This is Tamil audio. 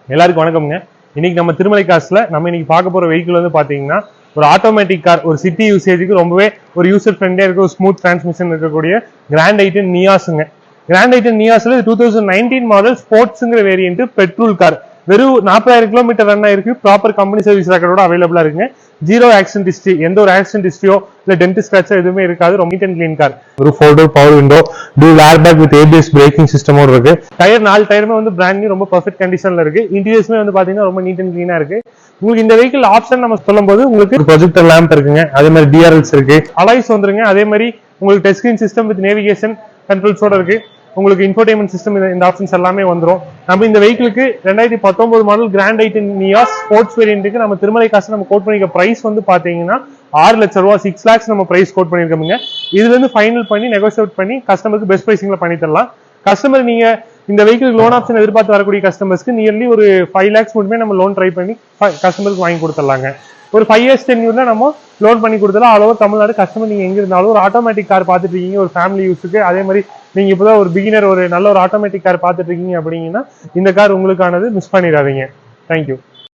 எல்லாருக்கும் வணக்கம்ங்க. இன்னைக்கு நம்ம திருமலை காசுல நம்ம இன்னைக்கு பார்க்க போற வெஹிக்கிள் வந்து பாத்தீங்கன்னா ஒரு ஆட்டோமேட்டிக் கார், ஒரு சிட்டி யூசேஜுக்கு ரொம்பவே ஒரு யூசர் ஃப்ரெண்ட்லியா இருக்க ஒரு ஸ்மூத் டிரான்ஸ்மிஷன் இருக்கக்கூடிய grand i ten நியாஸுங்க. Grand i ten நியாஸ்ல 2019 model ஸ்போர்ட்ஸ்ங்கிற variant petrol car. வெறும் 40,000 கிலோமீட்டர் ரன் ஆயிருக்கு. ப்ராப்பர் கம்பெனி சர்வீஸ் ரெக்கார்டோட அவைலபிளா இருக்குங்க. ஜீரோ ஆக்சிடென்ட் ஹிஸ்டரி, எந்த ஒரு ஆக்சிடென்ட் ஹிஸ்டரியோ இல்ல டென்ட் ஸ்கிராச்சோ எதுவுமே இருக்காது. ரொம்ப நீட் அண்ட் கிளீன் கார். ஒரு 4 power window, dual airbag with ABS braking சிஸ்டமோட இருக்கு. டயர் 4 டயருமே வந்து பிராண்ட் நியூ, ரொம்ப பெர்ஃபெக்ட் கண்டிஷன்ல இருக்கு. இன்டீரியர்ஸ்மே வந்து பாத்தீங்கன்னா ரொம்ப நீட் அண்ட் கிளீனா இருக்கு. உங்களுக்கு இந்த வெஹிக்கிள் ஆப்ஷன் நம்ம சொல்லும் போது உங்களுக்கு ப்ரொஜெக்டர் லேம்ப் இருக்குங்க, அதே மாதிரி டிஆர்எல்ஸ் இருக்கு, அலாய்ஸ் வந்துருங்க. அதே மாதிரி உங்களுக்கு touch screen system with navigation கண்ட்ரோல்ஸோட இருக்கு. உங்களுக்கு இன்ஃபோடெயின்மென்ட் சிஸ்டம், இந்த ஆப்ஷன்ஸ் எல்லாமே வந்துரும். நம்ம இந்த வெஹிக்கிளுக்கு 2019 model grand i ten Niyas sports வேரியன்ட்டுக்கு நம்ம திருமலை காசு நம்ம கோட் பண்ணிக்க பிரைஸ் வந்து பாத்தீங்கன்னா 6 லட்சம் ரூபாய், 6 lakhs நம்ம பிரைஸ் கோட் பண்ணிருக்கோங்க. இதுல இருந்து ஃபைனல் பண்ணி நெகோசியேட் பண்ணி கஸ்டமருக்கு பெஸ்ட் பிரைசிங்ல பண்ணி தரலாம். கஸ்டமர் நீங்க இந்த வெஹிக்கிள் லோன் ஆப்ஷன் எதிர்பார்த்து வரக்கூடிய கஸ்டமர்ஸ்க்கு நியர்லி ஒரு 5 lakhs மட்டுமே நம்ம லோன் ட்ரை பண்ணி கஸ்டமருக்கு வாங்கி கொடுத்துடலாங்க. ஒரு 5 years டென்யூர்ல நம்ம லோன் பண்ணி கொடுத்தலாம். All over Tamil Nadu. கஸ்டமர் நீங்க எங்க இருந்தாலும் ஒரு ஆட்டோமேட்டிக் கார் பார்த்துட்டு இருக்கீங்க, ஒரு ஃபேமிலி யூஸுக்கு, அதே மாதிரி நீங்க இப்பதான் ஒரு பிகினர், ஒரு நல்ல ஒரு ஆட்டோமேட்டிக் கார் பார்த்துட்டு இருக்கீங்க அப்படிங்கன்னா இந்த கார் உங்களுக்கானது. மிஸ் பண்ணிடாதீங்க. தேங்க்யூ.